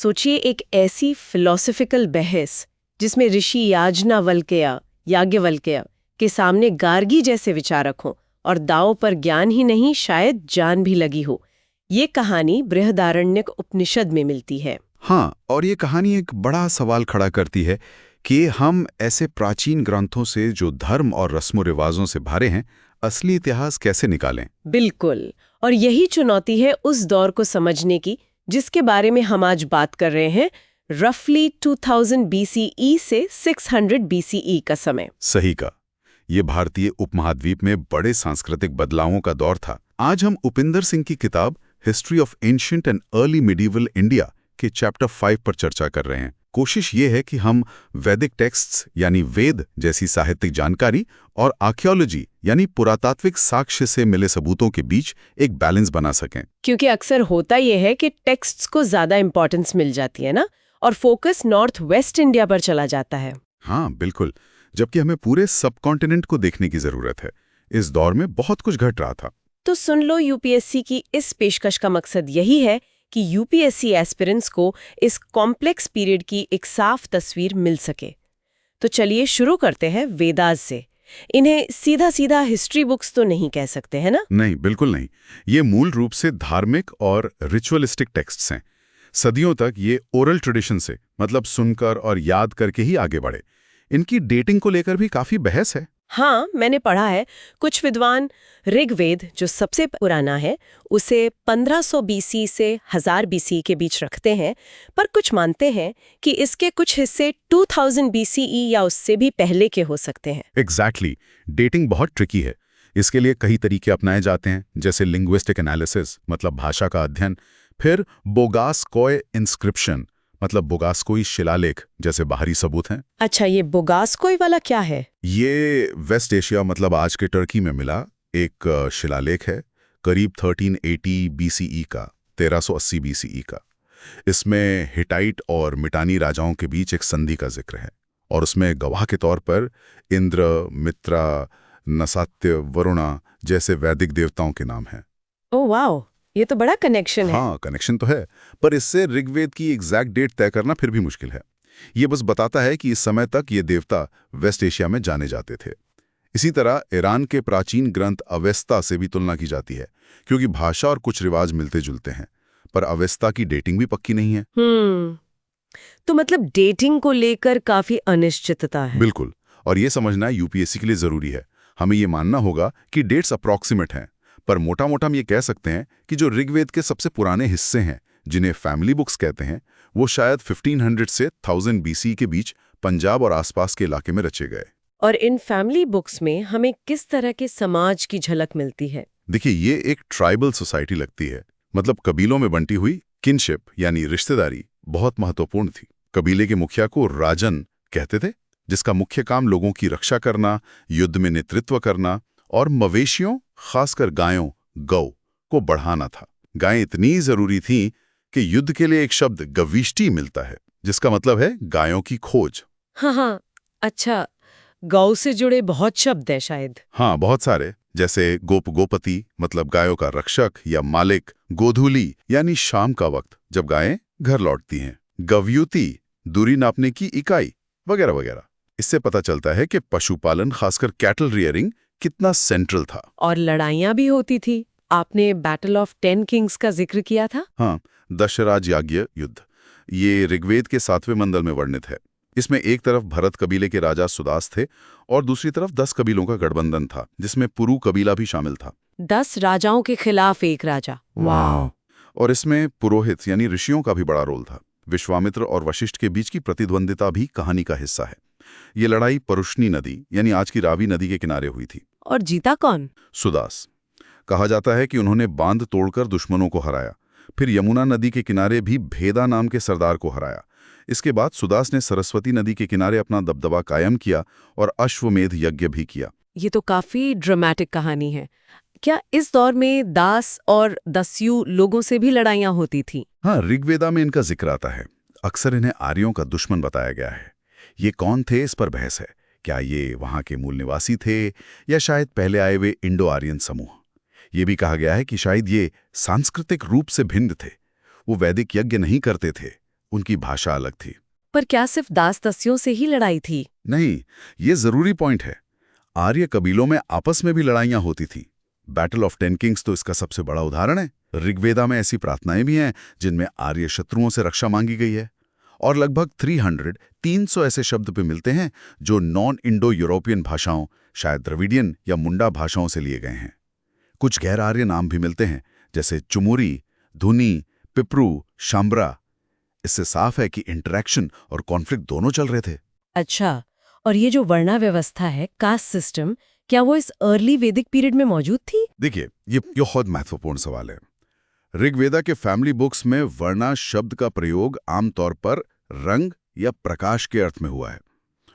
सोचिए एक ऐसी फिलॉसफिकल बहस जिसमें ऋषि याज्ञवल्क्य के सामने गार्गी जैसे विचारक हों और दांव पर ज्ञान ही नहीं शायद जान भी लगी हो। ये कहानी बृहदारण्यक उपनिषद में मिलती है। हाँ, और ये कहानी एक बड़ा सवाल खड़ा करती है कि हम ऐसे प्राचीन ग्रंथों से जो धर्म और रस्मों रिवाजों से भरे हैं, असली इतिहास कैसे निकालें। बिल्कुल, और यही चुनौती है उस दौर को समझने की जिसके बारे में हम आज बात कर रहे हैं, रफली 2000 BCE से 600 BCE का समय। सही का, ये भारतीय उपमहाद्वीप में बड़े सांस्कृतिक बदलावों का दौर था। आज हम उपिंदर सिंह की किताब history of ancient and early medieval India के चैप्टर 5 पर चर्चा कर रहे हैं। कोशिश ये है कि हम वैदिक टेक्स्ट्स यानी वेद जैसी साहित्यिक जानकारी और आर्कियोलॉजी यानी पुरातात्विक साक्ष्य से मिले सबूतों के बीच एक बैलेंस बना सकें। क्योंकि अक्सर होता यह है कि टेक्स्ट्स को ज्यादा इंपॉर्टेंस मिल जाती है ना, और फोकस नॉर्थ वेस्ट इंडिया पर चला जाता है। हाँ बिल्कुल, जबकि हमें पूरे सबकॉन्टिनेंट को देखने की जरूरत है। इस दौर में बहुत कुछ घट रहा था। तो सुन लो, यूपीएससी की इस पेशकश का मकसद यही है कि यूपीएससी एस्पिरेंट्स को इस कॉम्प्लेक्स पीरियड की एक साफ तस्वीर मिल सके। तो चलिए शुरू करते हैं वेदास से। इन्हें सीधा सीधा हिस्ट्री बुक्स तो नहीं कह सकते, है ना? नहीं, बिल्कुल नहीं। ये मूल रूप से धार्मिक और रिचुअलिस्टिक टेक्स्ट्स हैं। सदियों तक ये ओरल ट्रेडिशन से, मतलब सुनकर और याद करके ही आगे बढ़े। इनकी डेटिंग को लेकर भी काफी बहस है। हाँ, मैंने पढ़ा है। कुछ विद्वान ऋग्वेद, जो सबसे पुराना है, उसे 1500 BC से 1000 BC के बीच रखते हैं, पर कुछ मानते हैं कि इसके कुछ हिस्से 2000 BCE या उससे भी पहले के हो सकते हैं। एग्जैक्टली, डेटिंग बहुत ट्रिकी है। इसके लिए कई तरीके अपनाए जाते हैं, जैसे लिंग्विस्टिक एनालिसिस, मतलब भाषा का अध्ययन, फिर बोगासकोय इंस्क्रिप्शन, मतलब बोगासकोई शिलालेख जैसे बाहरी सबूत हैं। अच्छा, ये बोगासकोय वाला क्या है? ये वेस्ट एशिया, मतलब आज के टर्की में मिला एक शिलालेख है, करीब 1380 BCE का, 1380 BCE का। इसमें हिटाइट और मिटानी राजाओं के बीच एक संधि का जिक्र है, और उसमें गवाह के तौर पर इंद्र, मित्रा, नसात्य, वरुणा जैसे वैदिक देवताओं के नाम हैं। ओह वाओ, ये तो बड़ा कनेक्शन है। हाँ, कनेक्शन तो है, पर इससे ऋग्वेद की एग्जैक्ट डेट तय करना फिर भी मुश्किल है। ये बस बताता है कि इस समय तक ये देवता वेस्ट एशिया में जाने जाते थे। इसी तरह ईरान के प्राचीन ग्रंथ अवेस्ता से भी तुलना की जाती है, क्योंकि भाषा और कुछ रिवाज मिलते जुलते हैं, पर अवेस्ता की डेटिंग भी पक्की नहीं है। तो मतलब डेटिंग को लेकर काफी अनिश्चितता है। बिल्कुल, और ये समझना यूपीएससी के लिए जरूरी है। हमें ये मानना होगा कि डेट्स अप्रॉक्सीमेट हैं, पर मोटा मोटा हम ये कह सकते हैं कि जो ऋग्वेद के सबसे पुराने हिस्से हैं, जिन्हें फैमिली बुक्स कहते हैं, वो शायद 1500 से 1000 BC के बीच पंजाब और आसपास के इलाके में रचे गए। और इन फैमिली बुक्स में हमें किस तरह के समाज की झलक मिलती है? देखिए, ये एक ट्राइबल सोसाइटी लगती है, मतलब कबीलों में बंटी हुई किनशिप यानी रिश्तेदारी बहुत महत्वपूर्ण थी। कबीले के मुखिया को राजन कहते थे, जिसका मुख्य काम लोगों की रक्षा करना, युद्ध में नेतृत्व करना और मवेशियों, खासकर गायों, गौ को बढ़ाना था। गायें इतनी जरूरी थीं कि युद्ध के लिए एक शब्द गविष्टि मिलता है, जिसका मतलब है गायों की खोज। हाँ, अच्छा, गौ से जुड़े बहुत शब्द हैं शायद। हाँ, बहुत सारे, जैसे गोपति मतलब गायों का रक्षक या मालिक, गोधूली यानी शाम का वक्त जब गायें घर लौटती हैं, गव्युति दूरी नापने की इकाई, वगैरह वगैरह। इससे पता चलता है कि पशुपालन, खासकर कैटल रियरिंग, कितना सेंट्रल था। और लड़ाइयाँ भी होती थी। आपने बैटल ऑफ 10 किंग्स का जिक्र किया था। हाँ, दशराज याज्ञ युद्ध, ये ऋग्वेद के 7वें मंडल में वर्णित है। इसमें एक तरफ भरत कबीले के राजा सुदास थे और दूसरी तरफ 10 कबीलों का गठबंधन था, जिसमें पुरु कबीला भी शामिल था। 10 राजाओं के खिलाफ एक राजा। वाह। और इसमें पुरोहित यानी ऋषियों का भी बड़ा रोल था। विश्वामित्र और वशिष्ठ के बीच की प्रतिद्वंदिता भी कहानी का हिस्सा है। ये लड़ाई परुष्णी नदी यानी आज की रावी नदी के किनारे हुई थी। और जीता कौन? सुदास। कहा जाता है कि उन्होंने बांध तोड़कर दुश्मनों को हराया, फिर यमुना नदी के किनारे भी भेदा नाम के सरदार को हराया। इसके बाद सुदास ने सरस्वती नदी के किनारे अपना दबदबा कायम किया और अश्वमेध यज्ञ भी किया। ये तो काफी ड्रामेटिक कहानी है। क्या इस दौर में दास और दस्यु लोगों से भी लड़ाइयाँ होती थी? हाँ, ऋग्वेदा में इनका जिक्र आता है। अक्सर इन्हें आर्यों का दुश्मन बताया गया है। ये कौन थे, इस पर बहस है। क्या ये वहां के मूल निवासी थे या शायद पहले आए हुए इंडो आर्यन समूह? ये भी कहा गया है कि शायद ये सांस्कृतिक रूप से भिन्न थे। वो वैदिक यज्ञ नहीं करते थे, उनकी भाषा अलग थी। पर क्या सिर्फ दास-दासियों से ही लड़ाई थी? नहीं, ये जरूरी पॉइंट है। आर्य कबीलों में आपस में भी लड़ाइयां होती थी। बैटल ऑफ 10 किंग्स तो इसका सबसे बड़ा उदाहरण है। ऋग्वेदा में ऐसी प्रार्थनाएं भी हैं जिनमें आर्य शत्रुओं से रक्षा मांगी गई है। और लगभग 300 ऐसे शब्द पे मिलते हैं जो नॉन इंडो यूरोपियन भाषाओं, शायद द्रविडियन या मुंडा भाषाओं से लिए गए हैं। कुछ गैर आर्य नाम भी मिलते हैं, जैसे चुमुरी, धुनी, पिपरू, शाम्ब्रा। इससे साफ है कि इंटरेक्शन और कॉन्फ्लिक्ट दोनों चल रहे थे। अच्छा, और ये जो वर्णा व्यवस्था है, कास्ट सिस्टम, क्या वो इस अर्ली वैदिक पीरियड में मौजूद थी? देखिए, ये बहुत महत्वपूर्ण सवाल है। ऋग्वेदा के फैमिली बुक्स में वर्णा शब्द का प्रयोग आमतौर पर रंग या प्रकाश के अर्थ में हुआ है,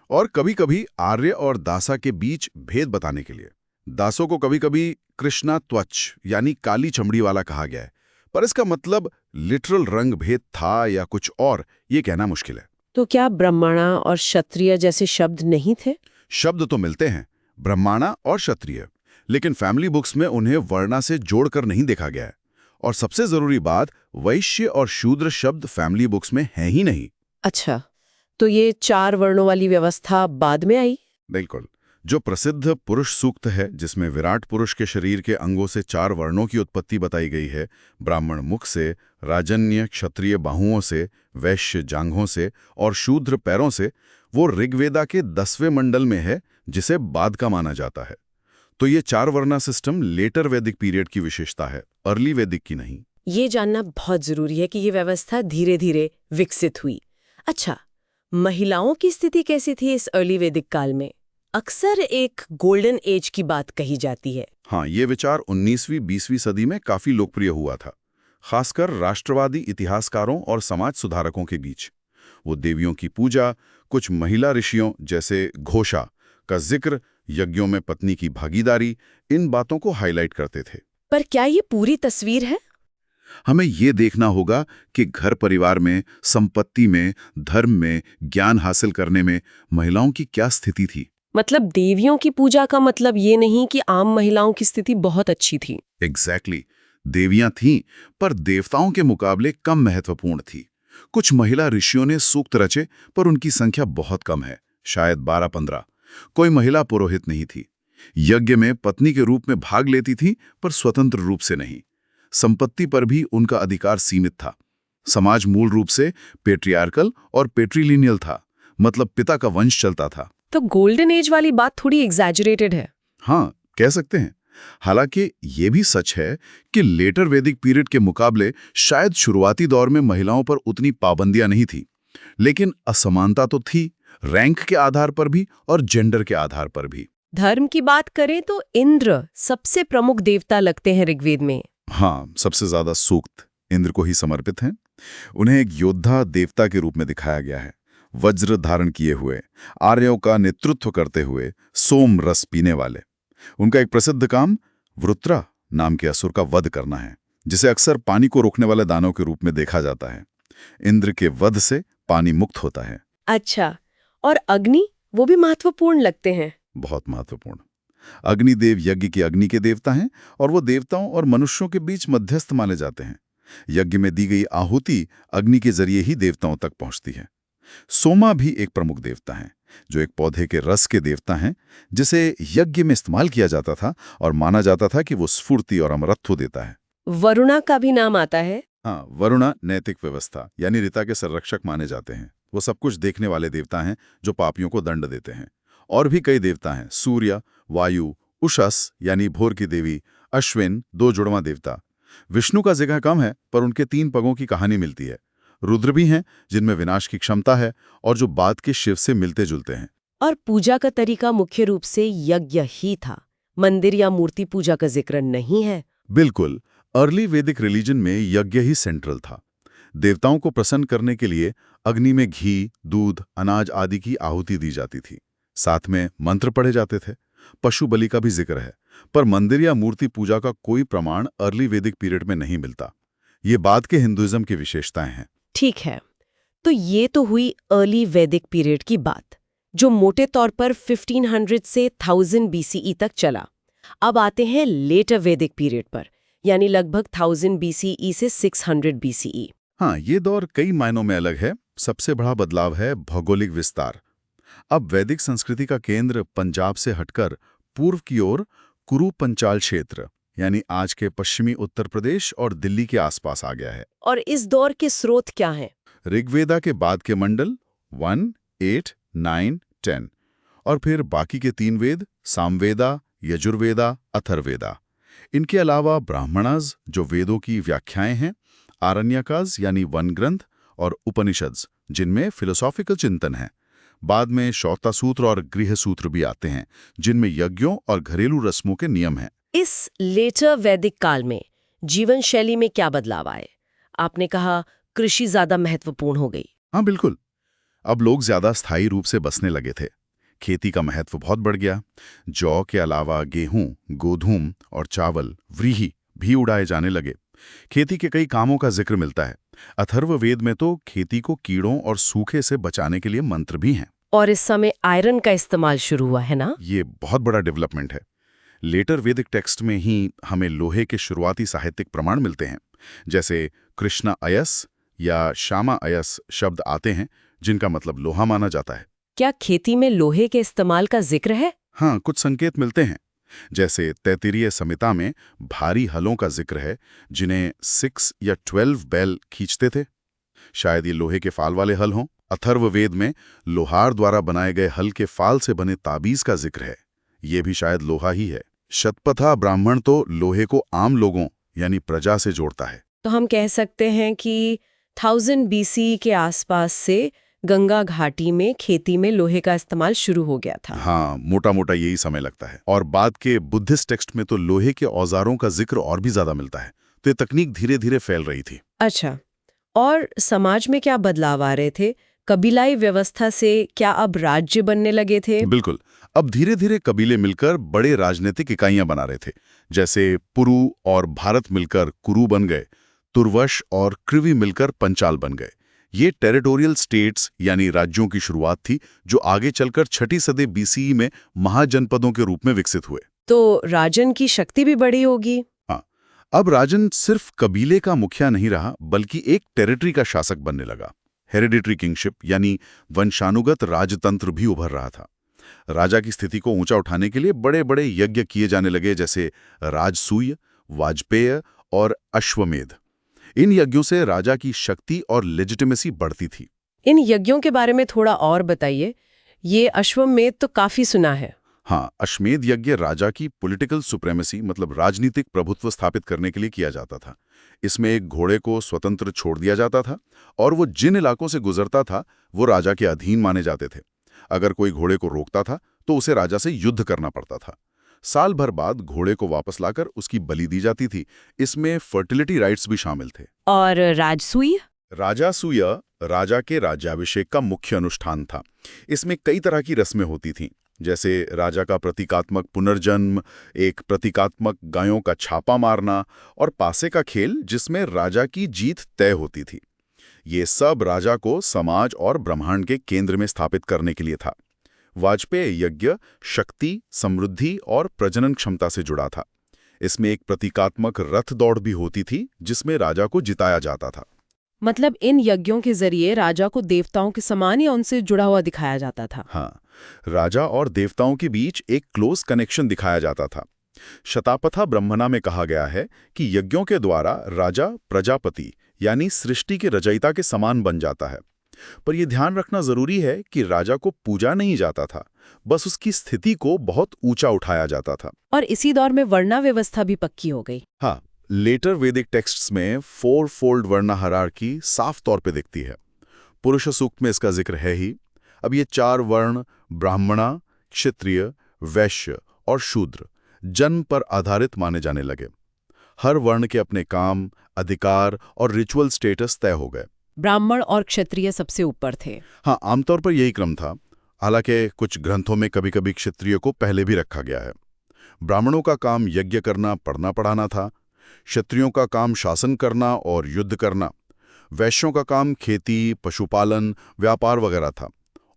और कभी-कभी आर्य और दासा के बीच भेद बताने के लिए। दासों को कभी-कभी कृष्णा त्वच यानी काली चमड़ी वाला कहा गया है, पर इसका मतलब लिटरल रंग भेद था या कुछ और, ये कहना मुश्किल है। तो क्या ब्राह्मणा और क्षत्रिय जैसे शब्द नहीं थे? शब्द तो मिलते हैं, ब्राह्मणा और क्षत्रिय, लेकिन फैमिली बुक्स में उन्हें वर्णा से जोड़कर नहीं देखा गया है। और सबसे जरूरी बात, वैश्य और शूद्र शब्द फैमिली बुक्स में हैं ही नहीं। अच्छा, तो ये 4 वर्णों वाली व्यवस्था बाद में आई? बिल्कुल। जो प्रसिद्ध पुरुष सूक्त है, जिसमें विराट पुरुष के शरीर के अंगों से 4 वर्णों की उत्पत्ति बताई गई है, ब्राह्मण मुख से, राजन्य क्षत्रिय बाहुओं से, वैश्य जांघों से और शूद्र पैरों से, वो ऋग्वेदा के 10वें मंडल में है, जिसे बाद का माना जाता है। तो ये 4 वर्णा सिस्टम लेटर वैदिक पीरियड की विशेषता है, अर्ली वैदिक की नहीं। ये जानना बहुत जरूरी है कि ये व्यवस्था धीरे धीरे विकसित हुई। अच्छा, महिलाओं की स्थिति कैसी थी इस अर्ली वैदिक काल में? अक्सर एक गोल्डन एज की बात कही जाती है। हाँ, ये विचार 19वीं 20वीं सदी में काफी लोकप्रिय हुआ था, खासकर राष्ट्रवादी इतिहासकारों और समाज सुधारकों के बीच। वो देवियों की पूजा, कुछ महिला ऋषियों जैसे घोषा का जिक्र, यज्ञों में पत्नी की भागीदारी, इन बातों को हाईलाइट करते थे। पर क्या ये पूरी तस्वीर है? हमें ये देखना होगा कि घर परिवार में, संपत्ति में, धर्म में, ज्ञान हासिल करने में महिलाओं की क्या स्थिति थी। मतलब देवियों की पूजा का मतलब ये नहीं कि आम महिलाओं की स्थिति बहुत अच्छी थी। एग्जैक्टली। देवियां थीं, पर देवताओं के मुकाबले कम महत्वपूर्ण थी। कुछ महिला ऋषियों ने सूक्त रचे, पर उनकी संख्या बहुत कम है, शायद 12-15। कोई महिला पुरोहित नहीं थी। यज्ञ में पत्नी के रूप में भाग लेती थी, पर स्वतंत्र रूप से नहीं। संपत्ति पर भी उनका अधिकार सीमित था। समाज मूल रूप से पेट्रियार्कल और पेट्रीलिनियल था, मतलब पिता का वंश चलता था। तो गोल्डन एज वाली बात थोड़ी एग्जैजरेटेड है। हाँ, कह सकते हैं। हालांकि ये भी सच है कि लेटर वैदिक पीरियड के मुकाबले शायद शुरुआती दौर में महिलाओं पर उतनी पाबंदियां नहीं थी, लेकिन असमानता तो थी, रैंक के आधार पर भी और जेंडर के आधार पर भी। धर्म की बात करें तो इंद्र सबसे प्रमुख देवता लगते हैं ऋग्वेद में। हाँ, सबसे ज्यादा सूक्त इंद्र को ही समर्पित हैं। उन्हें एक योद्धा देवता के रूप में दिखाया गया है, वज्र धारण किए हुए, आर्यों का नेतृत्व करते हुए, सोम रस पीने वाले। उनका एक प्रसिद्ध काम वृत्रा नाम के असुर का वध करना है, जिसे अक्सर पानी को रोकने वाले दानव के रूप में देखा जाता है। इंद्र के वध से पानी मुक्त होता है। अच्छा, और अग्नि, वो भी महत्वपूर्ण लगते हैं। बहुत महत्वपूर्ण। अग्निदेव यज्ञ के अग्नि के देवता हैं, और वो देवताओं और मनुष्यों के बीच मध्यस्थ माने जाते हैं। यज्ञ में दी गई आहुति अग्नि के जरिए ही देवताओं तक पहुंचती है। सोमा भी एक प्रमुख देवता हैं, जो एक पौधे के रस के देवता हैं, जिसे यज्ञ में इस्तेमाल किया जाता था और माना जाता था कि वो स्फूर्ति और अमरत्व देता है। वरुणा का भी नाम आता है। हाँ, वरुणा नैतिक व्यवस्था यानी ऋता के संरक्षक माने जाते हैं। वो सब कुछ देखने वाले देवता हैं जो पापियों को दंड देते हैं। और भी कई देवता हैं, सूर्य, वायु, उषस यानी भोर की देवी, अश्विन 2 जुड़वां देवता। विष्णु का जिक्र कम है, पर उनके 3 पगों की कहानी मिलती है। रुद्र भी हैं, जिनमें विनाश की क्षमता है और जो बाद के शिव से मिलते जुलते हैं। और पूजा का तरीका मुख्य रूप से यज्ञ ही था, मंदिर या मूर्ति पूजा का जिक्र नहीं है। बिल्कुल, अर्ली वैदिक रिलीजन में यज्ञ ही सेंट्रल था। देवताओं को प्रसन्न करने के लिए अग्नि में घी, दूध, अनाज आदि की आहुति दी जाती थी। साथ में मंत्र पढ़े जाते थे। पशु बलि का भी जिक्र है, पर मंदिर या मूर्ति पूजा का कोई प्रमाण अर्ली वैदिक पीरियड में नहीं मिलता। ये बाद के हिंदुइज्म की विशेषताएं हैं। ठीक है, तो ये तो हुई अर्ली वैदिक पीरियड की बात, जो मोटे तौर पर 1500 से 1000 BCE तक चला। अब आते हैं लेटर वैदिक पीरियड पर, यानी लगभग 1000 BCE से 600 BCE। हाँ, ये दौर कई मायनों में अलग है। सबसे बड़ा बदलाव है भौगोलिक विस्तार। अब वैदिक संस्कृति का केंद्र पंजाब से हटकर पूर्व की ओर कुरु पंचाल क्षेत्र यानी आज के पश्चिमी उत्तर प्रदेश और दिल्ली के आसपास आ गया है। और इस दौर के स्रोत क्या हैं? ऋग्वेदा के बाद के मंडल 1, 8, 9, 10 और फिर बाकी के 3 वेद सामवेदा, यजुर्वेदा, अथर्ववेदा। इनके अलावा ब्राह्मणास जो वेदों की व्याख्याएं हैं, आरण्यकास यानी वन ग्रंथ और उपनिषद्स जिनमें फिलोसॉफिकल चिंतन है। बाद में शौता सूत्र और गृह सूत्र भी आते हैं जिनमें यज्ञों और घरेलू रस्मों के नियम हैं। इस लेटर वैदिक काल में जीवन शैली में क्या बदलाव आए? आपने कहा कृषि ज्यादा महत्वपूर्ण हो गई। हाँ बिल्कुल, अब लोग ज्यादा स्थायी रूप से बसने लगे थे। खेती का महत्व बहुत बढ़ गया। जौ के अलावा गेहूं, गोधूम और चावल, व्रीहि भी उड़ाए जाने लगे। खेती के कई कामों का जिक्र मिलता है। अथर्ववेद में तो खेती को कीड़ों और सूखे से बचाने के लिए मंत्र भी हैं। और इस समय आयरन का इस्तेमाल शुरू हुआ है ना? ये बहुत बड़ा डेवलपमेंट है। लेटर वैदिक टेक्स्ट में ही हमें लोहे के शुरुआती साहित्यिक प्रमाण मिलते हैं, जैसे कृष्णा अयस या श्यामा अयस शब्द आते हैं जिनका मतलब लोहा माना जाता है। क्या खेती में लोहे के इस्तेमाल का जिक्र है? हाँ, कुछ संकेत मिलते हैं। जैसे तैत्तिरीय संहिता में भारी हलों का जिक्र है जिन्हें 6 या 12 बैल खींचते थे। शायद ये लोहे के फाल वाले हल हों। अथर्ववेद में लोहार द्वारा बनाए गए हल के फाल से बने ताबीज का जिक्र है। ये भी शायद लोहा ही है। शतपथा ब्राह्मण तो लोहे को आम लोगों यानी प्रजा से जोड़ता है। तो हम कह सकते हैं कि 1000 BC के आसपास से गंगा घाटी में खेती में लोहे का इस्तेमाल शुरू हो गया था। हाँ, मोटा मोटा यही समय लगता है। और बाद के बुद्धिस्ट टेक्स्ट में तो लोहे के औजारों का जिक्र और भी ज्यादा मिलता है। तो ये तकनीक धीरे धीरे फैल रही थी। अच्छा, और समाज में क्या बदलाव आ रहे थे? कबीलाई व्यवस्था से क्या अब राज्य बनने लगे थे? बिल्कुल, अब धीरे धीरे कबीले मिलकर बड़े राजनीतिक इकाइयां बना रहे थे। जैसे पुरु और भारत मिलकर कुरु बन गए, तुर्वश और कृवि मिलकर पंचाल बन गए। ये टेरिटोरियल स्टेट्स यानी राज्यों की शुरुआत थी जो आगे चलकर 6ठी सदी BCE में महाजनपदों के रूप में विकसित हुए। तो राजन की शक्ति भी बढ़ी होगी। हाँ, अब राजन सिर्फ कबीले का मुखिया नहीं रहा बल्कि एक टेरिटरी का शासक बनने लगा। हेरिडिटरी किंगशिप यानी वंशानुगत राजतंत्र भी उभर रहा था। राजा की स्थिति को ऊंचा उठाने के लिए बड़े बड़े यज्ञ किए जाने लगे, जैसे राजसूय, वाजपेय और अश्वमेध। इन यज्ञों से राजा की शक्ति और लेजिटिमेसी बढ़ती थी। इन यज्ञों के बारे में थोड़ा और बताइए। ये अश्वमेध तो काफी सुना है। हाँ, अश्वमेध यज्ञ राजा की पॉलिटिकल सुप्रेमेसी मतलब राजनीतिक प्रभुत्व स्थापित करने के लिए किया जाता था। इसमें एक घोड़े को स्वतंत्र छोड़ दिया जाता था और वो जिन इलाकों से गुजरता था वो राजा के अधीन माने जाते थे। अगर कोई घोड़े को रोकता था तो उसे राजा से युद्ध करना पड़ता था। साल भर बाद घोड़े को वापस लाकर उसकी बलि दी जाती थी। इसमें फर्टिलिटी राइट्स भी शामिल थे। और राजसूय? राजासूय राजा के राज्याभिषेक का मुख्य अनुष्ठान था। इसमें कई तरह की रस्में होती थीं, जैसे राजा का प्रतीकात्मक पुनर्जन्म, एक प्रतीकात्मक गायों का छापा मारना और पासे का खेल जिसमें राजा की जीत तय होती थी। ये सब राजा को समाज और ब्रह्मांड के केंद्र में स्थापित करने के लिए था। वाजपेय यज्ञ शक्ति, समृद्धि और प्रजनन क्षमता से जुड़ा था। इसमें एक प्रतीकात्मक रथ दौड़ भी होती थी जिसमें राजा को जिताया जाता था। मतलब इन यज्ञों के जरिए राजा को देवताओं के समान या उनसे जुड़ा हुआ दिखाया जाता था। हाँ, राजा और देवताओं के बीच एक क्लोज कनेक्शन दिखाया जाता था। शतापथा ब्रह्मणा में कहा गया है कि यज्ञों के द्वारा राजा प्रजापति यानी सृष्टि के रचयिता के समान बन जाता है। पर यह ध्यान रखना जरूरी है कि राजा को पूजा नहीं जाता था, बस उसकी स्थिति को बहुत ऊंचा उठाया जाता था। और इसी दौर में वर्णा व्यवस्था भी पक्की हो गई। हाँ, लेटर वैदिक टेक्स्ट्स में 4 फोल्ड वर्ण हायरार्की साफ तौर पे दिखती है। पुरुष सूक्त में इसका जिक्र है ही। अब ये 4 वर्ण ब्राह्मणा, क्षत्रिय, वैश्य और शूद्र जन्म पर आधारित माने जाने लगे। हर वर्ण के अपने काम, अधिकार और रिचुअल स्टेटस तय हो गए। ब्राह्मण और क्षत्रिय सबसे ऊपर थे। हाँ, आमतौर पर यही क्रम था। हालांकि कुछ ग्रंथों में कभी कभी क्षत्रिय को पहले भी रखा गया है। ब्राह्मणों का काम यज्ञ करना, पढ़ना पढ़ाना था। क्षत्रियों का काम शासन करना और युद्ध करना। वैश्यों का काम खेती, पशुपालन, व्यापार वगैरह था।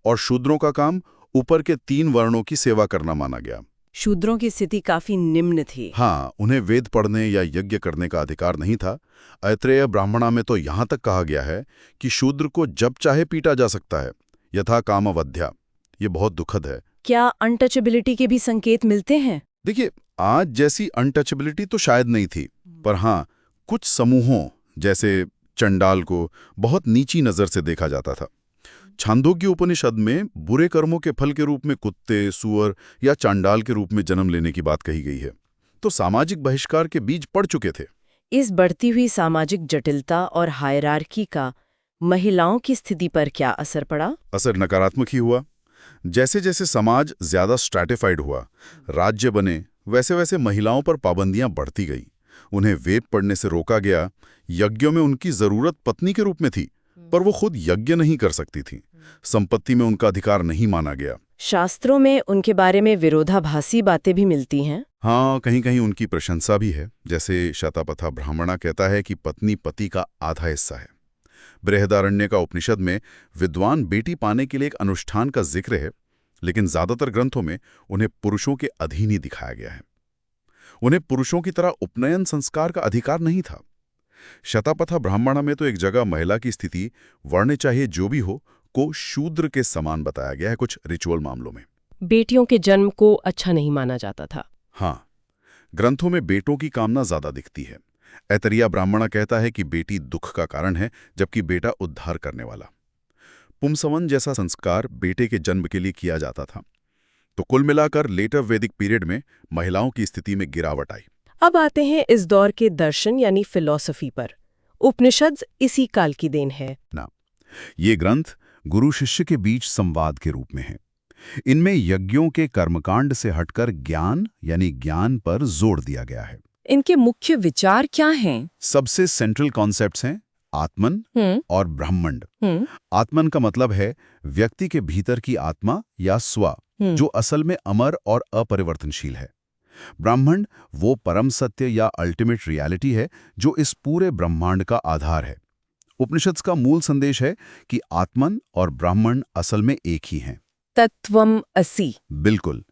और शूद्रों का काम ऊपर के 3 वर्णों की सेवा करना माना गया। शूद्रों की स्थिति काफी निम्न थी। हाँ, उन्हें वेद पढ़ने या यज्ञ करने का अधिकार नहीं था। ऐत्रेय ब्राह्मणा में तो यहाँ तक कहा गया है कि शूद्र को जब चाहे पीटा जा सकता है, यथा कामवध्या। ये बहुत दुखद है। क्या अनटचेबिलिटी के भी संकेत मिलते हैं? देखिए, आज जैसी अनटचेबिलिटी तो शायद नहीं थी, पर हाँ, कुछ समूहों जैसे चंडाल को बहुत नीची नज़र से देखा जाता था। छांदोग्य उपनिषद में बुरे कर्मों के फल के रूप में कुत्ते, सूअर या चांडाल के रूप में जन्म लेने की बात कही गई है। तो सामाजिक बहिष्कार के बीज पड़ चुके थे। इस बढ़ती हुई सामाजिक जटिलता और हायरार्की का महिलाओं की स्थिति पर क्या असर पड़ा? असर नकारात्मक ही हुआ। जैसे जैसे समाज ज्यादा स्ट्रैटिफाइड हुआ, राज्य बने, वैसे वैसे महिलाओं पर पाबंदियां बढ़ती गई। उन्हें वेद पढ़ने से रोका गया। यज्ञों में उनकी जरूरत पत्नी के रूप में थी, पर वो खुद यज्ञ नहीं कर सकती थी। संपत्ति में उनका अधिकार नहीं माना गया। शास्त्रों में उनके बारे में विरोधाभासी बातें भी मिलती हैं। हाँ, कहीं कहीं उनकी प्रशंसा भी है। जैसे शतपथा ब्राह्मणा कहता है कि पत्नी पति का आधा हिस्सा है। बृहदारण्य का उपनिषद में विद्वान बेटी पाने के लिए एक अनुष्ठान का जिक्र है, लेकिन ज्यादातर ग्रंथों में उन्हें पुरुषों के अधीन ही दिखाया गया है। उन्हें पुरुषों की तरह उपनयन संस्कार का अधिकार नहीं था। शतपथा ब्राह्मणा में तो एक जगह महिला की स्थिति, वर्ण चाहे जो भी हो, को शूद्र के समान बताया गया है कुछ रिचुअल मामलों में। बेटियों के जन्म को अच्छा नहीं माना जाता था। हाँ, ग्रंथों में बेटों की कामना ज्यादा दिखती है। ऐतरेय ब्राह्मणा कहता है कि बेटी दुख का कारण है, जबकि बेटा उद्धार करने वाला। पुंसवन जैसा संस्कार बेटे के जन्म के लिए किया जाता था। तो कुल मिलाकर लेटर वैदिक पीरियड में महिलाओं की स्थिति में गिरावट आई। अब आते हैं इस दौर के दर्शन यानी फिलॉसफी पर। उपनिषद इसी काल की देन है ना, ये ग्रंथ गुरु शिष्य के बीच संवाद के रूप में है। इनमें यज्ञों के कर्मकांड से हटकर ज्ञान यानी ज्ञान पर जोर दिया गया है। इनके मुख्य विचार क्या हैं? सबसे सेंट्रल कॉन्सेप्ट्स हैं आत्मन और ब्रह्मंड। आत्मन का मतलब है व्यक्ति के भीतर की आत्मा या स्व, जो असल में अमर और अपरिवर्तनशील है। ब्रह्मांड वो परम सत्य या अल्टीमेट रियलिटी है जो इस पूरे ब्रह्मांड का आधार है। उपनिषद का मूल संदेश है कि आत्मन और ब्रह्मांड असल में एक ही हैं। तत्वम असि। बिल्कुल,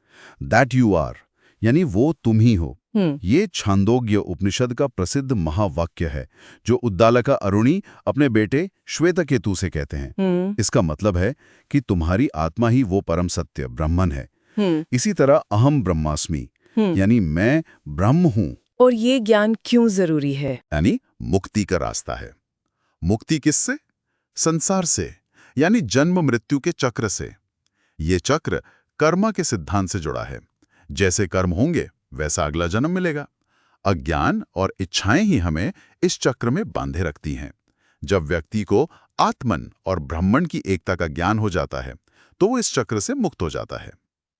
दैट यू आर, यानी वो तुम ही हो। ये छांदोग्य उपनिषद का प्रसिद्ध महावाक्य है, जो उद्दालका अरुणी अपने बेटे श्वेतकेतु से कहते हैं। इसका मतलब है कि तुम्हारी आत्मा ही वो परम सत्य ब्रह्मन है। इसी तरह अहम ब्रह्मास्मि, यानी मैं ब्रह्म हूं। और ये ज्ञान क्यों जरूरी है? यानी मुक्ति का रास्ता है। मुक्ति किससे? संसार से, यानी जन्म मृत्यु के चक्र से। ये चक्र कर्मा के सिद्धांत से जुड़ा है। जैसे कर्म होंगे वैसा अगला जन्म मिलेगा। अज्ञान और इच्छाएं ही हमें इस चक्र में बांधे रखती हैं। जब व्यक्ति को आत्मन और ब्रह्मन की एकता का ज्ञान हो जाता है, तो वो इस चक्र से मुक्त हो जाता है।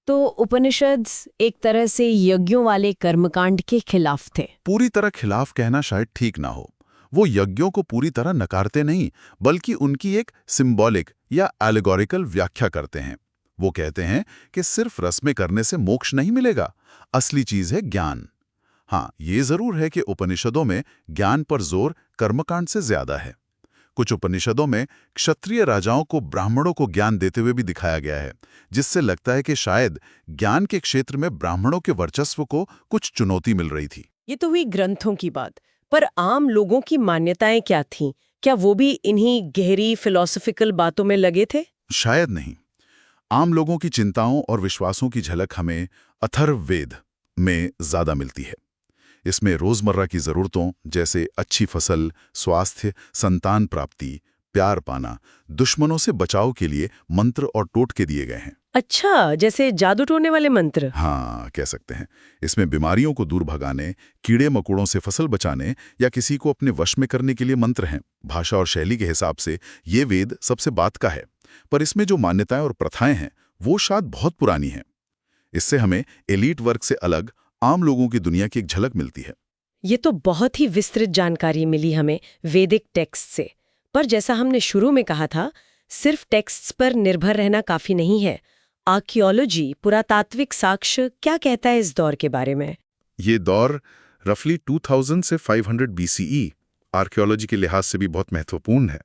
तो उपनिषद एक तरह से यज्ञों वाले कर्मकांड के खिलाफ थे। पूरी तरह खिलाफ कहना शायद ठीक ना हो। वो यज्ञों को पूरी तरह नकारते नहीं, बल्कि उनकी एक सिंबॉलिक या एलिगोरिकल व्याख्या करते हैं। वो कहते हैं कि सिर्फ रस्में करने से मोक्ष नहीं मिलेगा, असली चीज है ज्ञान। हाँ, ये जरूर है कि उपनिषदों में ज्ञान पर जोर कर्मकांड से ज्यादा है। कुछ उपनिषदों में क्षत्रिय राजाओं को ब्राह्मणों को ज्ञान देते हुए भी दिखाया गया है, जिससे लगता है कि शायद ज्ञान के क्षेत्र में ब्राह्मणों के वर्चस्व को कुछ चुनौती मिल रही थी। ये तो हुई ग्रंथों की बात, पर आम लोगों की मान्यताएं क्या थीं? क्या वो भी इन्हीं गहरी फिलॉसफिकल बातों में लगे थे? शायद नहीं। आम लोगों की चिंताओं और विश्वासों की झलक हमें अथर्ववेद में ज्यादा मिलती है। इसमें रोजमर्रा की जरूरतों जैसे अच्छी फसल, स्वास्थ्य, संतान प्राप्ति, प्यार पाना, दुश्मनों से बचाव के लिए मंत्र और टोटके दिए गए हैं। अच्छा, जैसे जादू टोने वाले मंत्र? हाँ, कह सकते हैं। इसमें बीमारियों को दूर भगाने, कीड़े मकोड़ों से फसल बचाने या किसी को अपने वश में करने के लिए मंत्र हैं। भाषा और शैली के हिसाब से ये वेद सबसे बात का है, पर इसमें जो मान्यताएं और प्रथाएं हैं वो शायद बहुत पुरानी हैं। इससे हमें एलीट वर्ग से अलग आम लोगों की दुनिया की एक झलक मिलती है। ये तो बहुत ही विस्तृत जानकारी मिली हमें वैदिक टेक्स्ट से। पर जैसा हमने शुरू में कहा था, सिर्फ टेक्स्ट्स पर निर्भर रहना काफी नहीं है। आर्कियोलॉजी, पुरातात्विक साक्ष्य क्या कहता है इस दौर के बारे में? ये दौर रफली 2000 से 500 BCE आर्कियोलॉजी के लिहाज से भी बहुत महत्वपूर्ण है।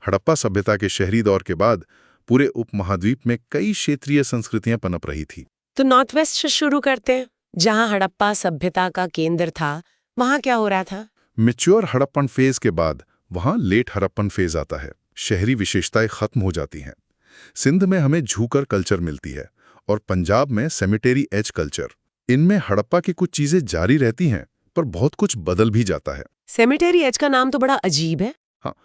हड़प्पा सभ्यता के शहरी दौर के बाद पूरे उपमहाद्वीप में कई क्षेत्रीय संस्कृतियां पनप रही थी। तो नॉर्थ वेस्ट से शुरू करते हैं, जहां हड़प्पा सभ्यता का केंद्र था। वहां क्या हो रहा था? मैच्योर हड़प्पन फेज के बाद वहां लेट हड़प्पन फेज आता है। शहरी विशेषताएं खत्म हो जाती हैं। सिंध में हमें झूकर कल्चर मिलती है और पंजाब में सेमेटेरी एज कल्चर। इनमें हड़प्पा की कुछ चीजें जारी रहती हैं, पर बहुत कुछ बदल भी जाता है। सेमेटेरी एज का नाम तो बड़ा अजीब है। हाँ,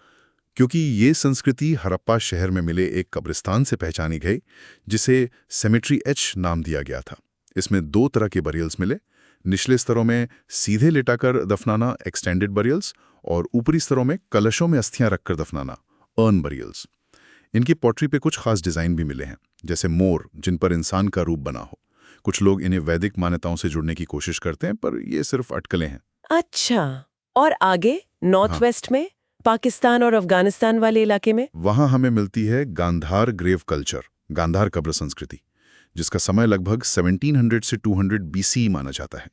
क्योंकि ये संस्कृति हड़प्पा शहर में मिले एक कब्रिस्तान से पहचानी गई, जिसे सेमेट्री एच नाम दिया गया था। इसमें 2 तरह के बरियल्स मिले। निचले स्तरों में सीधे लिटाकर दफनाना एक्सटेंडेड बरियल्स, और ऊपरी स्तरों में कलशों में अस्थियां रखकर दफनाना अर्न बरियल्स। इनकी पॉटरी पे कुछ खास डिजाइन भी मिले हैं, जैसे मोर जिन पर इंसान का रूप बना हो। कुछ लोग इन्हें वैदिक मान्यताओं से जुड़ने की कोशिश करते हैं, पर ये सिर्फ अटकलें हैं। अच्छा, और आगे नॉर्थ वेस्ट में, पाकिस्तान और अफगानिस्तान वाले इलाके में? वहां हमें मिलती है गांधार ग्रेव कल्चर, गांधार कब्र संस्कृति, जिसका समय लगभग 1700 से 200 BC माना जाता है।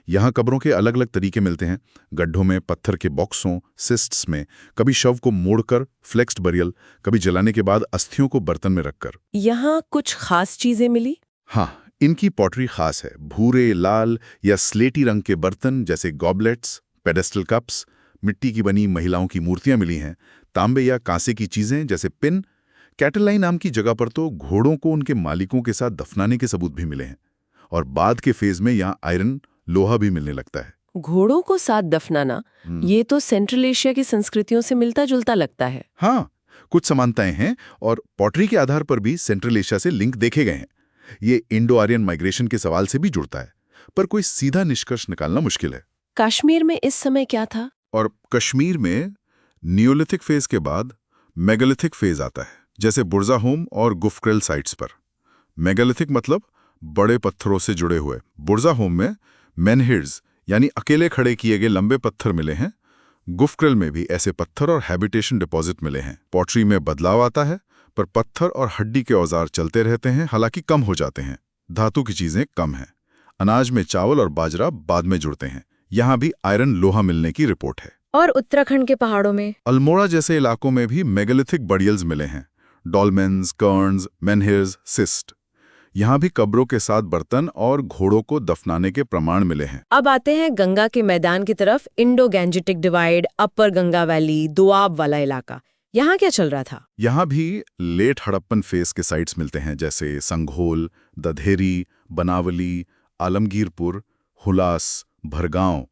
यहाँ कब्रों के अलग अलग तरीके मिलते हैं। गड्ढों में, पत्थर के बॉक्सों, सिस्ट्स में, कभी शव को मोड़कर फ्लेक्स्ड बरियल, कभी जलाने के बाद अस्थियों को बर्तन में रखकर। यहाँ कुछ खास चीजें मिली? हाँ, इनकी पॉटरी खास है। भूरे, लाल या स्लेटी रंग के बर्तन जैसे गॉबलेट्स, पेडेस्टल कप्स, मिट्टी की बनी महिलाओं की मूर्तियां मिली हैं। तांबे या कांसे की चीजें जैसे पिन। कैटललाई नाम की जगह पर तो घोड़ों को उनके मालिकों के साथ दफनाने के सबूत भी मिले हैं। और बाद के फेज में यहाँ आयरन, लोहा भी मिलने लगता है। घोड़ों को साथ दफनाना, ये तो सेंट्रल एशिया की संस्कृतियों से मिलता जुलता लगता है। हाँ, कुछ समानताएं हैं, और पॉटरी के आधार पर भी सेंट्रल एशिया से लिंक देखे गए हैं। ये इंडो आर्यन माइग्रेशन के सवाल से भी जुड़ता है, पर कोई सीधा निष्कर्ष निकालना मुश्किल है। कश्मीर में इस समय क्या था? और कश्मीर में नियोलिथिक फेज के बाद मेगालिथिक फेज आता है, जैसे बुर्जा होम और गुफक्रेल साइट्स पर। मेगालिथिक मतलब बड़े पत्थरों से जुड़े हुए। बुर्जा होम में मेनहिर्स यानी अकेले खड़े किए गए लंबे पत्थर मिले हैं। गुफक्रेल में भी ऐसे पत्थर और हैबिटेशन डिपॉजिट मिले हैं। पॉटरी में बदलाव आता है, पर पत्थर और हड्डी के औजार चलते रहते हैं, हालांकि कम हो जाते हैं। धातु की चीजें कम हैं। अनाज में चावल और बाजरा बाद में जुड़ते हैं। यहाँ भी आयरन, लोहा मिलने की रिपोर्ट है। और उत्तराखंड के पहाड़ों में अल्मोड़ा जैसे इलाकों में भी मेगालिथिक बरियल्स मिले हैं। डॉलमेन्स, कर्न्स, मेनहिर्स, सिस्ट। यहाँ भी कब्रों के साथ बर्तन और घोड़ों को दफनाने के प्रमाण मिले हैं। अब आते हैं गंगा के मैदान की तरफ। इंडो गैंजेटिक डिवाइड, अपर गंगा वैली, दोआब वाला इलाका, यहाँ क्या चल रहा था? यहाँ भी लेट हड़प्पन फेस के साइट्स मिलते हैं, जैसे संघोल, दधेरी, बनावली, आलमगीरपुर, हुलास, भरगांव।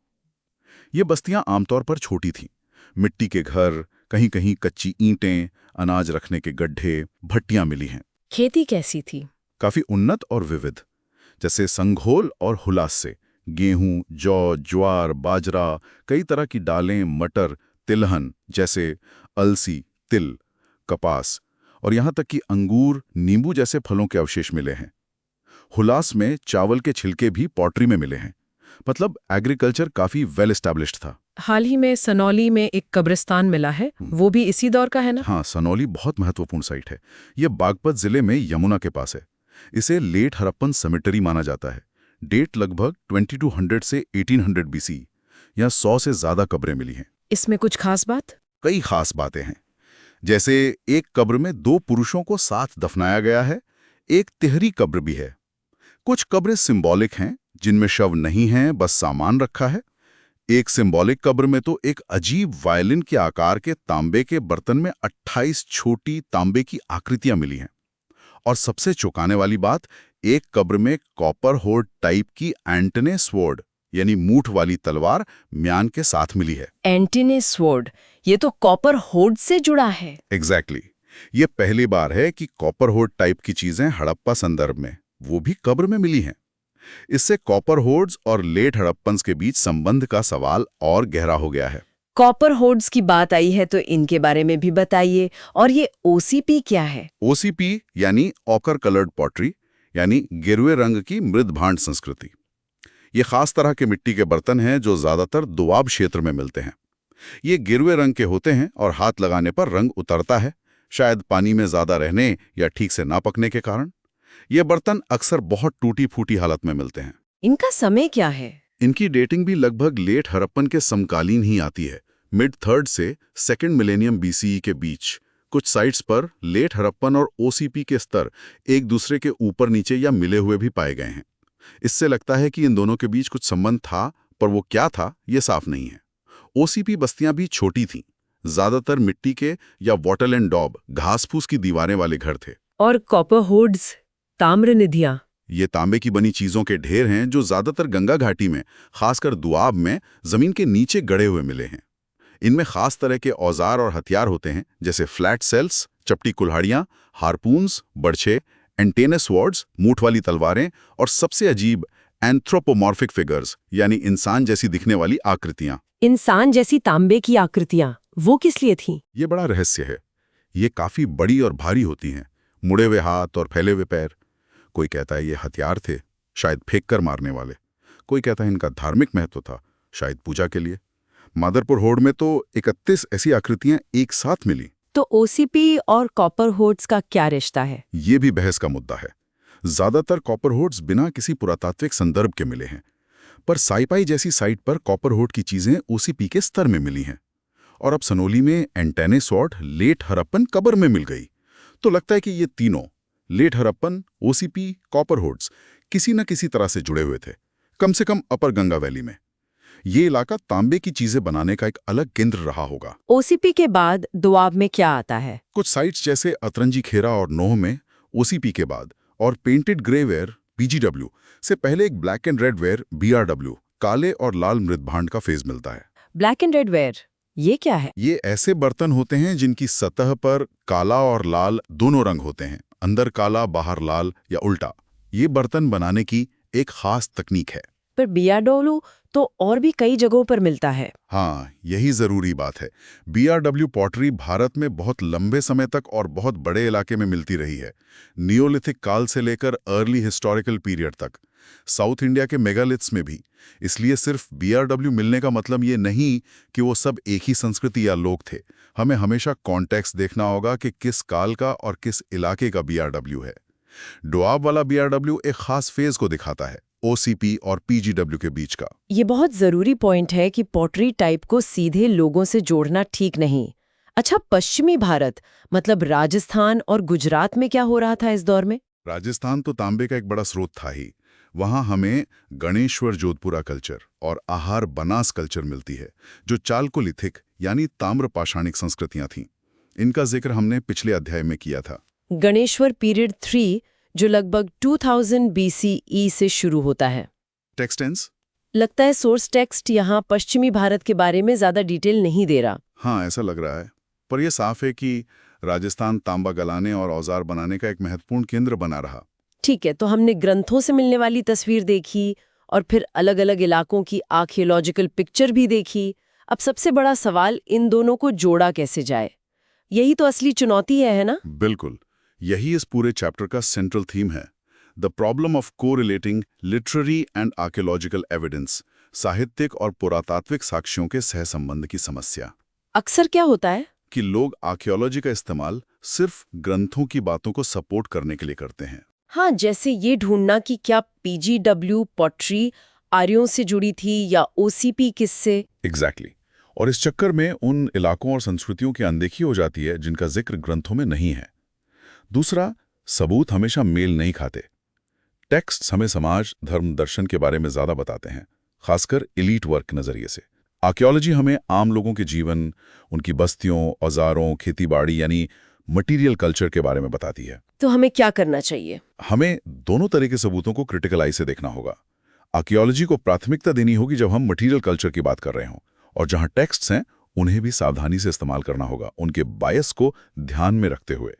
ये बस्तियां आमतौर पर छोटी थीं। मिट्टी के घर, कहीं कहीं कच्ची ईंटें, अनाज रखने के गड्ढे, भट्टियां मिली हैं। खेती कैसी थी? काफी उन्नत और विविध। जैसे संघोल और हुलास से गेहूं, जौ, ज्वार, बाजरा, कई तरह की दालें, मटर, तिलहन जैसे अलसी, तिल, कपास, और यहाँ तक कि अंगूर, नींबू जैसे फलों के अवशेष मिले हैं। हुलास में चावल के छिलके भी पॉटरी में मिले हैं। मतलब एग्रीकल्चर काफी वेल एस्टैब्लिश्ड था। हाल ही में सनौली में एक कब्रिस्तान मिला है, वो भी इसी दौर का है ना? हाँ, सनौली बहुत महत्वपूर्ण साइट है। यह बागपत जिले में यमुना के पास है। इसे लेट हड़प्पन सेमेटरी माना जाता है। डेट लगभग 2200 से 1800 BC। यहाँ 100 से ज्यादा कब्रें मिली हैं। इसमें कुछ खास बात? कई खास बातें हैं। जैसे एक कब्र में 2 पुरुषों को साथ दफनाया गया है। एक तिहरी कब्र भी है। कुछ कब्रें सिंबॉलिक हैं, जिनमें शव नहीं हैं, बस सामान रखा है। एक सिंबॉलिक कब्र में तो एक अजीब वायलिन के आकार के तांबे के बर्तन में 28 छोटी तांबे की आकृतियां मिली हैं। और सबसे चौंकाने वाली बात, एक कब्र में कॉपर होर्ड टाइप की एंटने स्वॉर्ड यानी मूठ वाली तलवार म्यान के साथ मिली है। एंटीने स्वॉर्ड, ये तो कॉपर होर्ड से जुड़ा है। एग्जैक्टली। ये पहली बार है कि कॉपर होर्ड टाइप की चीजें हड़प्पा संदर्भ में, वो भी कब्र में मिली हैं। इससे कॉपर होर्ड्स और लेट हड़प्पन्स के बीच संबंध का सवाल और गहरा हो गया है। कॉपर होर्ड्स की बात आई है तो इनके बारे में भी बताइए। और ये ओसीपी क्या है? ओसीपी यानी ऑकर कलर्ड पॉटरी, यानी गिरवे रंग की मृद भांड संस्कृति। ये खास तरह के मिट्टी के बर्तन हैं जो ज्यादातर दोआब क्षेत्र में मिलते हैं। ये गिरवे रंग के होते हैं और हाथ लगाने पर रंग उतरता है, शायद पानी में ज्यादा रहने या ठीक से ना पकने के कारण। ये बर्तन अक्सर बहुत टूटी फूटी हालत में मिलते हैं। इनका समय क्या है? इनकी डेटिंग भी लगभग लेट हड़प्पन के समकालीन ही आती है, मिड 3rd से 2nd मिलेनियम BCE के बीच। कुछ साइट्स पर लेट हड़प्पन और ओसीपी के स्तर एक दूसरे के ऊपर नीचे या मिले हुए भी पाए गए हैं। इससे लगता है कि इन दोनों के बीच कुछ संबंध था, पर वो क्या था ये साफ नहीं है। ओसीपी बस्तियां भी छोटी थीं, ज्यादातर मिट्टी के या वॉटल एंड डॉब घास फूस की दीवारें वाले घर थे। और कॉपर होड्स, ताम्र निधियां, ये तांबे की बनी चीजों के ढेर हैं जो ज्यादातर गंगा घाटी में, खासकर दुआब में, जमीन के नीचे गड़े हुए मिले हैं। इनमें खास तरह के औजार और हथियार होते हैं, जैसे फ्लैट सेल्स, चपटी कुल्हाड़ियां, हारपून्स, बर्छे, एंटेनस वॉर्ड्स, मूठ वाली तलवारें और सबसे अजीब एंथ्रोपोमॉर्फिक फिगर्स, यानी इंसान जैसी दिखने वाली आकृतियां। इंसान जैसी तांबे की आकृतियां, वो किस लिए थीं? ये बड़ा रहस्य है। ये काफी बड़ी और भारी होती हैं, मुड़े हुए हाथ और फैले हुए पैर। कोई कहता है ये हथियार थे, शायद फेंक कर मारने वाले। कोई कहता है इनका धार्मिक महत्व था, शायद पूजा के लिए। मादरपुर होड़ में तो 31 ऐसी आकृतियां एक साथ मिली। तो ओसीपी और कॉपर होड्स का क्या रिश्ता है? ये भी बहस का मुद्दा है। ज्यादातर कॉपर होड्स बिना किसी पुरातात्विक संदर्भ के मिले हैं, पर साइपाई जैसी साइट पर कॉपर होड की चीजें ओसीपी के स्तर में मिली हैं। और अब सनोली में एंटेने स्वॉर्ड लेट हड़प्पन कब्र में मिल गई। तो लगता है कि ये तीनों, late Harappan, OCP, copper hoards, किसी न किसी तरह से जुड़े हुए थे, कम से कम अपर गंगा वैली में। ये इलाका तांबे की चीजें बनाने का एक अलग केंद्र रहा होगा। ओसीपी के बाद दोआब में क्या आता है? कुछ साइट्स जैसे अतरंजी खेरा और नोह में ओसीपी के बाद और पेंटेड ग्रे वेयर पीजीडब्ल्यू से पहले एक ब्लैक एंड रेड वेयर बीआरडब्ल्यू, काले और लाल मृदभांड का फेज मिलता है। ब्लैक एंड रेड वेयर, ये क्या है? ये ऐसे बर्तन होते हैं जिनकी सतह पर काला और लाल दोनों रंग होते हैं, अंदर काला बाहर लाल या उल्टा। ये बर्तन बनाने की एक खास तकनीक है। पर बीआरडब्ल्यू तो और भी कई जगहों पर मिलता है। हाँ, यही जरूरी बात है। बीआरडब्ल्यू पॉटरी भारत में बहुत लंबे समय तक और बहुत बड़े इलाके में मिलती रही है, नियोलिथिक काल से लेकर अर्ली हिस्टोरिकल पीरियड तक, साउथ इंडिया के मेगालिथ्स में भी। इसलिए सिर्फ बीआरडब्ल्यू मिलने का मतलब ये नहीं कि वो सब एक ही संस्कृति या लोग थे। हमें हमेशा कॉन्टेक्स्ट देखना होगा कि किस काल का और किस इलाके का बीआरडब्ल्यू है। डोआब वाला बीआरडब्ल्यू एक खास फेज को दिखाता है, ओसीपी और पीजीडब्ल्यू के बीच का। ये बहुत जरूरी पॉइंट है कि पॉटरी टाइप को सीधे लोगों से जोड़ना ठीक नहीं। अच्छा, पश्चिमी भारत मतलब राजस्थान और गुजरात में क्या हो रहा था इस दौर में? राजस्थान तो तांबे का एक बड़ा स्रोत था ही। वहां हमें गणेश्वर जोधपुरा कल्चर और आहार बनास कल्चर मिलती है, जो चालकोलिथिक यानी ताम्र पाषाणिक संस्कृतियां थीं। इनका जिक्र हमने पिछले अध्याय में किया था। गणेश्वर पीरियड 3 जो लगभग 2000 BCE से शुरू होता है। टेक्सटेंस? लगता है सोर्स टेक्स्ट यहाँ पश्चिमी भारत के बारे में ज्यादा डिटेल नहीं दे रहा। हाँ, ऐसा लग रहा है। पर यह साफ है कि राजस्थान तांबा गलाने और औजार बनाने का एक महत्वपूर्ण केंद्र बना रहा। ठीक है, तो हमने ग्रंथों से मिलने वाली तस्वीर देखी और फिर अलग अलग इलाकों की आर्कियोलॉजिकल पिक्चर भी देखी। अब सबसे बड़ा सवाल, इन दोनों को जोड़ा कैसे जाए? यही तो असली चुनौती है ना? बिल्कुल, यही इस पूरे चैप्टर का सेंट्रल थीम है, the problem of correlating literary and archaeological evidence, साहित्यिक और पुरातात्विक साक्ष्यों के सहसंबंध की समस्या। अक्सर क्या होता है कि लोग आर्कियोलॉजी का इस्तेमाल सिर्फ ग्रंथों की बातों को सपोर्ट करने के लिए करते हैं। हाँ, जैसे ये ढूंढना कि क्या पीजीडब्ल्यू पॉटरी आर्यों से जुड़ी थी या ओसीपी किससे। एग्जैक्टली। और इस चक्कर में उन इलाकों और संस्कृतियों की अनदेखी हो जाती है जिनका जिक्र ग्रंथों में नहीं है। दूसरा, सबूत हमेशा मेल नहीं खाते। टेक्स्ट हमें समाज, धर्म, दर्शन के बारे में ज्यादा बताते हैं, खासकर एलीट वर्क के नजरिए से। आर्कियोलॉजी हमें आम लोगों के जीवन, उनकी बस्तियों, औजारों, खेतीबाड़ी यानी मटीरियल कल्चर के बारे में बताती है। तो हमें क्या करना चाहिए? हमें दोनों तरह के सबूतों को क्रिटिकल आई से देखना होगा। आर्कियोलॉजी को प्राथमिकता देनी होगी जब हम मटीरियल कल्चर की बात कर रहे हों, और जहां टेक्स्ट्स हैं उन्हें भी सावधानी से इस्तेमाल करना होगा, उनके बायस को ध्यान में रखते हुए।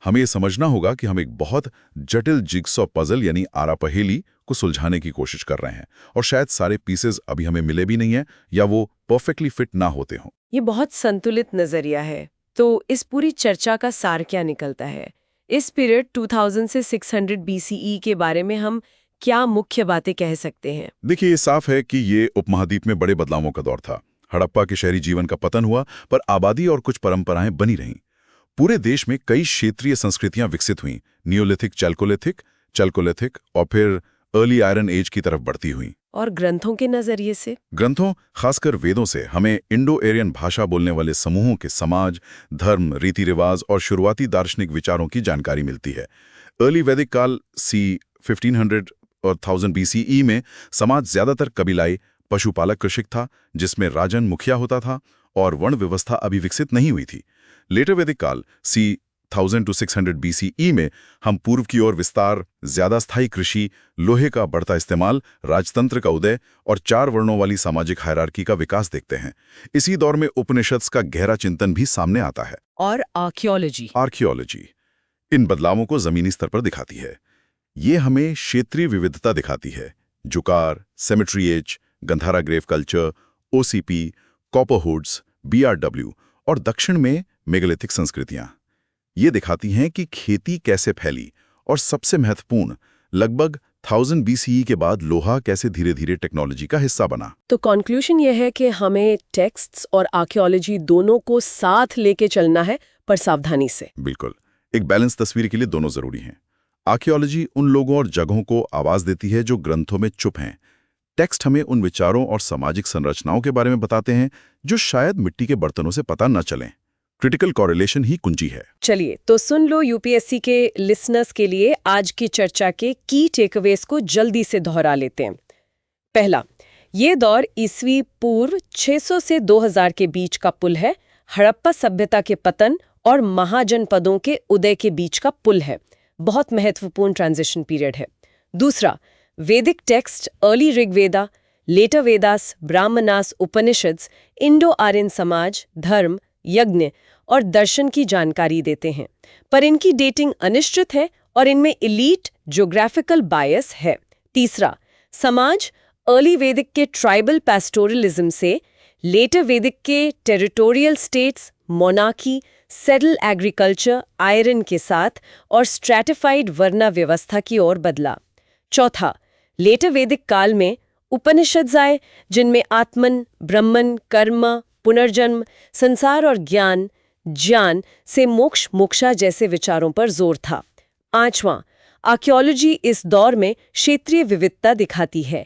हमें यह समझना होगा कि हम एक बहुत जटिल जिग्सॉ पजल यानी आरा पहेली को सुलझाने की कोशिश कर रहे हैं, और शायद सारे पीसेस अभी हमें मिले भी नहीं हैं या वो परफेक्टली फिट ना होते हों। ये बहुत संतुलित नजरिया है। तो इस पूरी चर्चा का सार क्या निकलता है? इस पीरियड 2000 से 600 BCE के बारे में हम क्या मुख्य बातें कह सकते हैं? देखिए, ये साफ है कि ये उपमहाद्वीप में बड़े बदलावों का दौर था। हड़प्पा के शहरी जीवन का पतन हुआ, पर आबादी और कुछ परंपराएं बनी रहीं। पूरे देश में कई क्षेत्रीय संस्कृतियां विकसित हुईं, नियोलिथिक, चैल्कोलिथिक और फिर अर्ली आयरन एज की तरफ बढ़ती हुईं। और ग्रंथों के नजरिए से? ग्रंथों, खासकर वेदों से हमें इंडो एरियन भाषा बोलने वाले समूहों के समाज, धर्म, रीति रिवाज और शुरुआती दार्शनिक विचारों की जानकारी मिलती है। अर्ली वैदिक काल सी 1500 और 1000 BCE में समाज ज्यादातर कबीलाई, पशुपालक कृषिक था, जिसमें राजन मुखिया होता था और वर्ण व्यवस्था अभी विकसित नहीं हुई थी। लेटर वैदिक काल सी 1000 to 600 BCE में हम पूर्व की ओर विस्तार, ज्यादा स्थायी कृषि, लोहे का बढ़ता इस्तेमाल, राजतंत्र का उदय और 4 वर्णों वाली सामाजिक हायरार्की का विकास देखते हैं। इसी दौर में उपनिषद का गहरा चिंतन भी सामने आता है। और आर्कियोलॉजी इन बदलावों को जमीनी स्तर पर दिखाती है। ये हमें क्षेत्रीय विविधता दिखाती है। Jhukar, Cemetery H, Gandhara grave culture, OCP, copper hoards, BRW और दक्षिण में मेगालिथिक संस्कृतियां। ये दिखाती हैं कि खेती कैसे फैली और सबसे महत्वपूर्ण, लगभग 1000 BCE के बाद लोहा कैसे धीरे धीरे टेक्नोलॉजी का हिस्सा बना। तो कंक्लूजन यह है कि हमें टेक्स्ट्स और आर्कियोलॉजी दोनों को साथ लेके चलना है, पर सावधानी से। बिल्कुल, एक बैलेंस तस्वीर के लिए दोनों जरूरी हैं। आर्कियोलॉजी उन लोगों और जगहों को आवाज देती है जो ग्रंथों में चुप हैं। टेक्स्ट हमें उन विचारों और सामाजिक संरचनाओं के बारे में बताते हैं जो शायद मिट्टी के बर्तनों से पता न चलें। क्रिटिकल कॉरिलेशन ही कुंजी है। चलिए तो सुन लो यूपीएससी के लिसनर्स के लिए आज की चर्चा के की टेकअवेज को जल्दी से दोहरा लेते हैं। पहला, ये दौर ईस्वी पूर्व 600 से 2000 के बीच का पुल है। हड़प्पा सभ्यता के पतन और महाजनपदों के उदय के बीच का पुल है। बहुत महत्वपूर्ण ट्रांजिशन पीरियड है। दूसरा, Vedic text, early Rigveda, later Vedas, Brahmanas, Upanishads, Indo Aryan समाज, धर्म, यज्ञ और दर्शन की जानकारी देते हैं, पर इनकी डेटिंग अनिश्चित है और इनमें इलीट ज्योग्राफिकल बायस है। तीसरा, समाज अर्ली वैदिक के ट्राइबल पैस्टोरलिज्म से लेटर वैदिक के territorial states, monarchy, settle agriculture, iron के साथ और स्ट्रैटिफाइड वर्ना व्यवस्था की ओर बदला। चौथा, लेटर वैदिक काल में उपनिषद आए जिनमें आत्मन, ब्रह्मन, कर्म, पुनर्जन्म, संसार और ज्ञान से मोक्ष, मोक्षा जैसे विचारों पर जोर था। पांचवां, आर्कियोलॉजी इस दौर में क्षेत्रीय विविधता दिखाती है।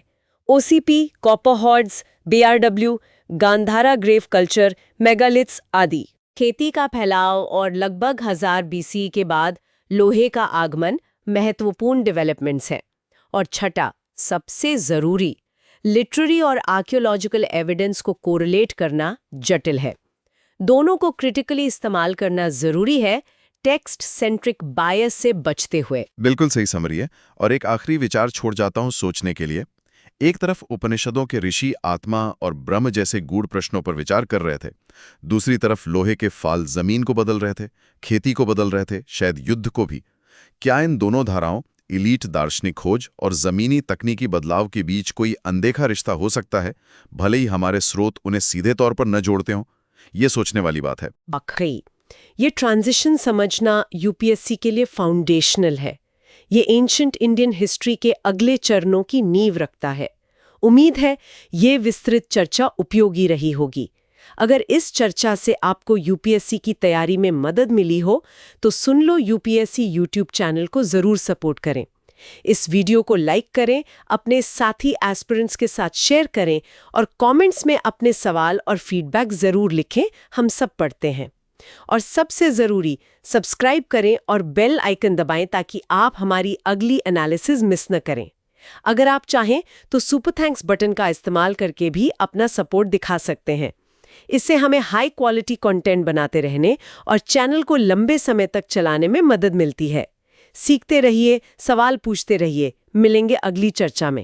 OCP, copper hoards, BRW, Gandhara grave culture, megaliths आदि। खेती का फैलाव और लगभग 1000 BC के बाद लोहे का आगमन महत्वपूर्ण डेवलपमेंट्स हैं। और छठा, सबसे जरूरी, लिटरेरी और आर्कियोलॉजिकल एविडेंस को कोरिलेट करना जटिल है। दोनों को क्रिटिकली इस्तेमाल करना जरूरी है, टेक्स्ट सेंट्रिक बायस से बचते हुए। बिल्कुल सही समरी है। और एक आखिरी विचार छोड़ जाता हूं सोचने के लिए। एक तरफ उपनिषदों के ऋषि आत्मा और ब्रह्म जैसे गूढ़ प्रश्नों पर विचार कर रहे थे, दूसरी तरफ लोहे के फाल जमीन को बदल रहे थे, खेती को बदल रहे थे, शायद युद्ध को भी। क्या इन दोनों धाराओं, इलीट दार्शनिक खोज और जमीनी तकनीकी बदलाव के बीच कोई अनदेखा रिश्ता हो सकता है, भले ही हमारे स्रोत उन्हें सीधे तौर पर न जोड़ते हों? ये सोचने वाली बात है। वाकई ये ट्रांजिशन समझना यूपीएससी के लिए फाउंडेशनल है। ये एंशिएंट इंडियन हिस्ट्री के अगले चरणों की नींव रखता है। उम्मीद है ये विस्तृत चर्चा उपयोगी रही होगी। अगर इस चर्चा से आपको यूपीएससी की तैयारी में मदद मिली हो तो सुन लो यूपीएससी यूट्यूब चैनल को जरूर सपोर्ट करें। इस वीडियो को लाइक करें, अपने साथी एस्पिरेंट्स के साथ शेयर करें और कमेंट्स में अपने सवाल और फीडबैक जरूर लिखें, हम सब पढ़ते हैं। और सबसे जरूरी, सब्सक्राइब करें और बेल आइकन दबाएं ताकि आप हमारी अगली एनालिसिस मिस न करें। अगर आप चाहें तो सुपर थैंक्स बटन का इस्तेमाल करके भी अपना सपोर्ट दिखा सकते हैं। इससे हमें हाई क्वालिटी कंटेंट बनाते रहने और चैनल को लंबे समय तक चलाने में मदद मिलती है। सीखते रहिए, सवाल पूछते रहिए। मिलेंगे अगली चर्चा में।